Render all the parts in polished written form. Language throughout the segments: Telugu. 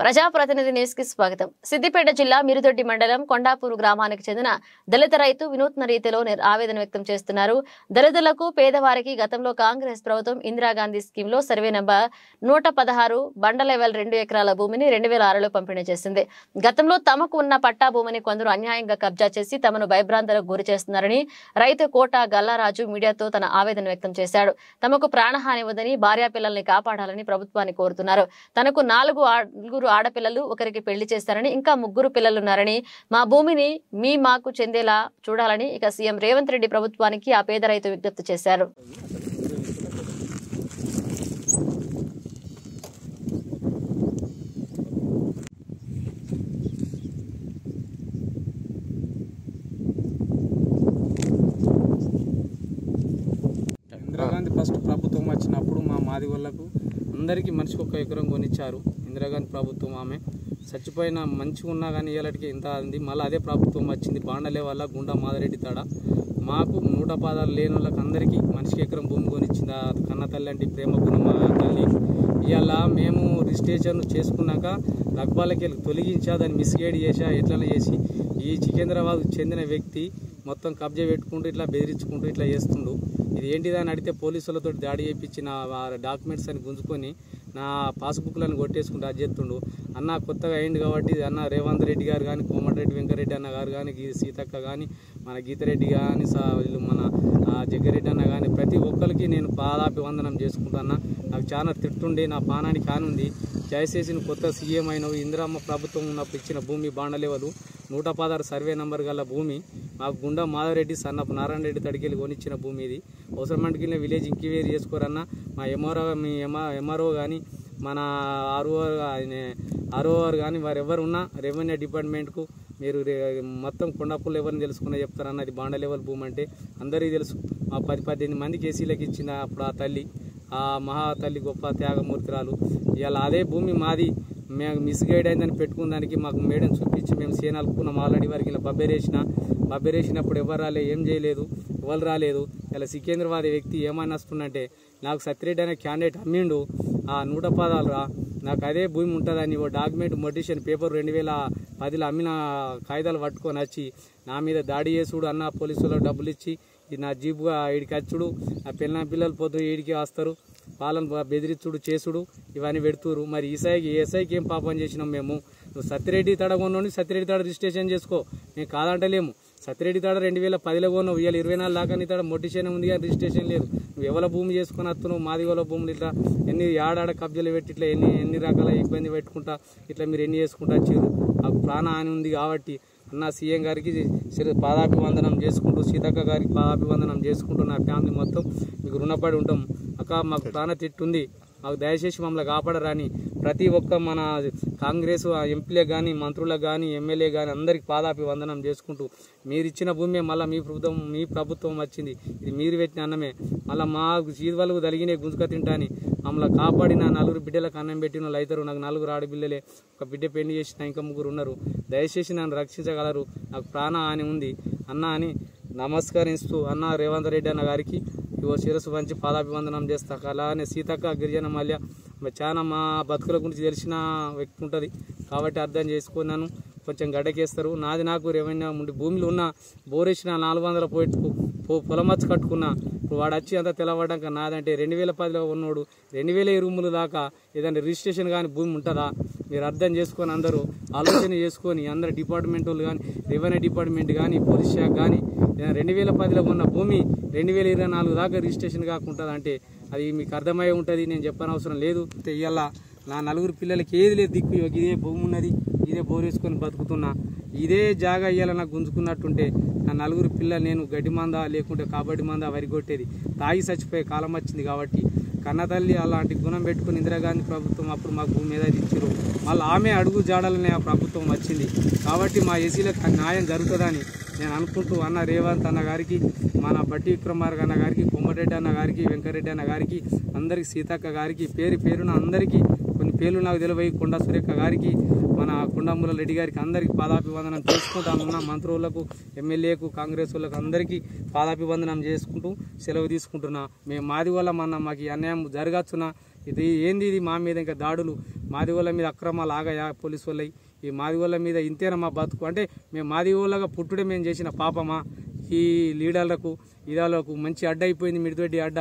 ప్రజాప్రతినిధి న్యూస్ కి స్వాగతం. సిద్దిపేట జిల్లా మిరుదొడ్డి మండలం కొండాపూర్ గ్రామానికి చెందిన దళిత రైతు వినూత్న రీతిలో ఆవేదన వ్యక్తం చేస్తున్నారు. దళితులకు పేదవారికి గతంలో కాంగ్రెస్ ప్రభుత్వం ఇందిరాగాంధీ స్కీమ్ లో సర్వే నంబర్ 116 బండ లెవెల్ 2 ఎకరాల భూమిని 2006లో పంపిణీ చేసింది. గతంలో తమకు ఉన్న పట్టా భూమిని కొందరు అన్యాయంగా కబ్జా చేసి తమను భయభ్రాంతులకు గురి చేస్తున్నారని రైతు కోట గల్లారాజు మీడియాతో తన ఆవేదన వ్యక్తం చేశాడు. తమకు ప్రాణహాని వద్దని భార్యా పిల్లల్ని కాపాడాలని ప్రభుత్వాన్ని కోరుతున్నారు. తనకు 4 ఆడపిల్లలు, ఒకరికి పెళ్లి చేస్తారని, ఇంకా 3 పిల్లలున్నారని, మా భూమిని మాకు చెందేలా చూడాలని ఇక సీఎం రేవంత్ రెడ్డి ప్రభుత్వానికి ఆ పేద రైతు విజ్ఞప్తి చేశారు. ఇందిరాగాంధీ ఫస్ట్ ప్రభుత్వం వచ్చినప్పుడు మా మాది వాళ్ళకు అందరికీ మనిషికి 1 ఎకరం కొనిచ్చారు. ఇందిరాగాంధీ ప్రభుత్వం ఆమె చచ్చిపోయిన మంచిగా ఉన్నా కానీ ఇలాంటికి ఇంత అంది. మళ్ళీ అదే ప్రభుత్వం వచ్చింది బాండలే వల్ల గుండా మాదిరెడ్డి తాడ మాకు 100 పాదాలు లేని వాళ్ళకి అందరికీ మనిషికి ఎకరం భూమి కొనిచ్చింది. కన్న తల్లి అంటే ప్రేమ గుణమ తల్లి. ఇవాళ మేము రిజిస్ట్రేషన్ చేసుకున్నాక రగ్బాలకి తొలగించా, దాన్ని మిస్గైడ్ చేసా, ఎట్లా చేసి ఈ సికింద్రాబాద్కు చెందిన వ్యక్తి మొత్తం కబ్జా పెట్టుకుంటూ ఇట్లా బెదిరించుకుంటూ ఇట్లా చేస్తుండు. ఇది ఏంటిదని అడిగితే పోలీసులతో దాడి చేయించి నా డాక్యుమెంట్స్ అని గుంజుకొని నా పాస్బుక్లను కొట్టేసుకుంటూ అది చేస్తుండు. అన్న కొత్తగా అయింది కాబట్టి అన్న రేవంత్ రెడ్డి గారు కానీ, కోమటిరెడ్డి వెంకరెడ్డి అన్న గారు కానీ, సీతక్క కానీ, మన గీతారెడ్డి కానీ, మన జగ్గారెడ్డి అన్న కానీ ప్రతి ఒక్కరికి నేను పాదాభివందనం చేసుకుంటున్నా. నాకు చాలా తిట్టుండి నా పానానికి కానుంది. దయచేసి కొత్త సీఎం అయినవు, ఇందిరమ్మ ప్రభుత్వం ఉన్నప్పుడు ఇచ్చిన భూమి బాండలేవదు 116 సర్వే నంబర్ గల భూమి మాకు గుండా మాధవరెడ్డి సన్నపు నారాయణ రెడ్డి తడికెళ్ళి కొనిచ్చిన భూమి ఇది. అవసరమంటికి విలేజ్ ఇంక్వైరీ చేసుకోరన్నా. మా ఎంఆర్ఓ కానీ, మన ఆర్ఓ కానీ వారు ఎవరున్నా రెవెన్యూ డిపార్ట్మెంట్కు మీరు మొత్తం కొండాపూర్లో ఎవరిని తెలుసుకున్నా చెప్తారన్న. అది బాండ లెవెల్ భూమి అంటే అందరికీ తెలుసు. మా 10-18 మందికి ఏసీలకు ఇచ్చిన అప్పుడు ఆ తల్లి, ఆ మహా తల్లి గొప్ప త్యాగమూర్తిరాలు. ఇవాళ అదే భూమి మాది మేము మిస్గైడ్ అయిందని పెట్టుకున్న దానికి మాకు మేడం చూపించి మేము సేనాలుకున్నాం. ఆల్రెడీ వారికి ఇలా బబ్బెరేసినప్పుడు ఎవరు రాలేదు, ఏం చేయలేదు, ఎవరు రాలేదు. ఇలా సికింద్రాబాద్ వ్యక్తి ఏమైనా వస్తుందంటే నాకు సత్యరెడ్డి అనే క్యాండిడేట్ అమ్మిండు ఆ 110 రా, నాకు అదే భూమి ఉంటుందని ఓ డాక్యుమెంట్ మొటిషన్ పేపర్ 2010లో అమ్మిన కాగితాలు పట్టుకొని వచ్చి నా మీద దాడి చేసుడు. అన్న పోలీసులకు డబ్బులు ఇచ్చి నా జీపుగా ఈడికి వచ్చుడు, ఆ పిల్లలు పొద్దు ఈడికి వస్తారు, పాలన బెదిరించుడు చేసుడు ఇవన్నీ పెడుతురు. మరి ఏసైకి ఏం పాపం చేసినాం మేము? నువ్వు సత్యరెడ్డి తడ కొన్నావు, సత్యరెడ్డి తడ రిజిస్ట్రేషన్ చేసుకో, మేము కాదంటలేము. సత్యరెడ్డి తడ 2010లో కొన్నావు, ఇవాళ 24 దాకా నీ తడ మొటిషన్ ఉంది కానీ రిజిస్ట్రేషన్ లేదు. నువ్వు ఎవరి భూమి చేసుకుని వస్తున్నావు? మాది వాళ్ళ భూములు ఇట్లా ఎన్ని ఆడాడ కబ్జాలు పెట్టి ఇట్లా ఎన్ని రకాల ఇబ్బంది పెట్టుకుంటా ఇట్లా మీరు ఎన్ని చేసుకుంటా వచ్చారు. నాకు ప్రాణహాని ఉంది కాబట్టి అన్న సీఎం గారికి పాదాభివందనం చేసుకుంటూ, సీతక్క గారికి పాదాభివందనం చేసుకుంటూ నా ఫ్యామిలీ మొత్తం మీకు రుణపడి ఉంటాం. అక్క మాకు ప్రాణ తిట్టుంది, మాకు దయచేసి మమ్మల్ని కాపాడరాని ప్రతి ఒక్క మన కాంగ్రెస్ ఎంపీలకు కానీ, మంత్రులకు కానీ, ఎమ్మెల్యే కానీ అందరికి పాదాభివందనం చేసుకుంటూ మీరు ఇచ్చిన భూమి మళ్ళీ మీ ప్రభుత్వం వచ్చింది, ఇది మీరు పెట్టిన అన్నమే మళ్ళీ మా చీదవలకు తలిగినే గుంజుక తింటాని మమ్మల్ని కాపాడిన 4 బిడ్డలకు అన్నం పెట్టిన వాళ్ళు అవుతారు. నాకు 4 ఆడపిల్లలే, ఒక బిడ్డ పెళ్లి చేసిన ఇంకా 3 ఉన్నారు. దయచేసి నన్ను రక్షించగలరు, నాకు ప్రాణ హాని ఉంది అన్న అని నమస్కరిస్తూ అన్న రేవంత్ రెడ్డి అన్న గారికి ఇవో శిరస్సు పంచి పాదాభివందనం చేస్తా. అలానే సీతక్క గిరిజన మల్య చాలా మా బతుకుల గురించి తెలిసిన వ్యక్తి ఉంటుంది కాబట్టి అర్థం చేసుకున్నాను. కొంచెం గడ్డకేస్తారు. నాది నాకు రెవెన్యూ ఉండి భూమిలో ఉన్న బోరేసిన 400 పొలమచ్చ కట్టుకున్నా. ఇప్పుడు వాడు వచ్చి అంతా తెలవడాక నాదంటే 2010లో ఉన్నోడు 2020 దాకా ఏదైనా రిజిస్ట్రేషన్ కానీ భూమి ఉంటుందా? మీరు అర్థం చేసుకొని అందరూ ఆలోచన చేసుకొని అందరు డిపార్ట్మెంట్ వాళ్ళు కానీ, రెవెన్యూ డిపార్ట్మెంట్ కానీ, పోలీస్ శాఖ కానీ 2010లో ఉన్న భూమి 2024 దాకా రిజిస్ట్రేషన్ కాకుండా అంటే అది మీకు అర్థమై ఉంటుంది. నేను చెప్పనవసరం లేదు. ఇవాళ నా 4 పిల్లలకి ఏది లేదు దిక్కు. ఇదే భూమి ఉన్నది, ఇదే బోర్ వేసుకొని బతుకుతున్నా. ఇదే జాగా ఇవాళ నాకు గుంజుకున్నట్టుంటే నా 4 పిల్లలు నేను గడ్డి మంద లేకుంటే కబడ్డీ మంద వరి కొట్టేది తాగి చచ్చిపోయే కాలం వచ్చింది. కాబట్టి కన్నతల్లి అలాంటి గుణం పెట్టుకుని ఇందిరాగాంధీ ప్రభుత్వం అప్పుడు మాకు భూమి ఏదైతే ఇచ్చారో మళ్ళీ ఆమె అడుగు జాడాలనే ఆ ప్రభుత్వం వచ్చింది. కాబట్టి మా ఎస్సీలకు న్యాయం జరుగుతుందని నేను అనుకుంటూ అన్న రేవంత్ అన్న గారికి, మన బట్టి విక్రమార్క అన్న గారికి, కోమటిరెడ్డి అన్న గారికి, వెంకరెడ్డి అన్న గారికి, అందరికి సీతక్క గారికి పేరున అందరికీ కొన్ని పేర్లు నాకు తెలివై కొండ సురేఖ గారికి, మన కొండమూల రెడ్డి గారికి అందరికీ పాదాభివందనం చేసుకుంటానున్న మంత్రులకు, ఎమ్మెల్యేకు, కాంగ్రెస్ వాళ్ళకు అందరికీ పాదాభివందనం చేసుకుంటూ సెలవు తీసుకుంటున్నా. మేము మాది వల్ల మాకు అన్యాయం జరగచ్చునా ఇది ఏంది, ఇది మా మీద ఇంకా దాడులు, మాదిగోళ్ళ మీద అక్రమాలు ఆగాయా పోలీసు వాళ్ళవి? ఈ మాదిగోళ్ళ మీద ఇంతేనా మా బతుకు? అంటే మేము మాదిగోళ్ళగా పుట్టుడే మేము చేసిన పాపమా? ఈ లీడర్లకు ఇదాలకు మంచి అడ్డ అయిపోయింది, మిడిదొడ్డి అడ్డ,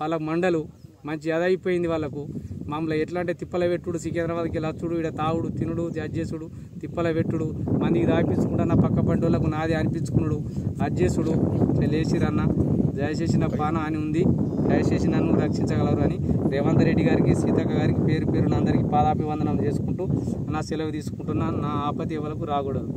వాళ్ళ మండలు మంచి అదైపోయింది వాళ్ళకు. మామూలుగా ఎట్లా అంటే తిప్పల పెట్టుడు, సికింద్రాబాద్కి లచ్చుడు, ఇక్కడ తావుడు తినుడు అజ్జేసుడు, తిప్పల పెట్టుడు, మందికి దాపించుకుంటున్న పక్క పంట వాళ్ళకు నాది అనిపించుకున్నాడు, అజ్జేసుడు. ఇట్లా లేచిరన్న, దయచేసి నా పాన అని ఉంది, దయచేసి నన్ను రక్షించగలరు అని రేవంత్ రెడ్డి గారికి, సీతక్క గారికి పేరు పేరున అందరికీ పాదాభివందనం చేసుకుంటూ నా సెలవు తీసుకుంటున్నా. నా ఆపత్తి ఎవరికి రాకూడదు.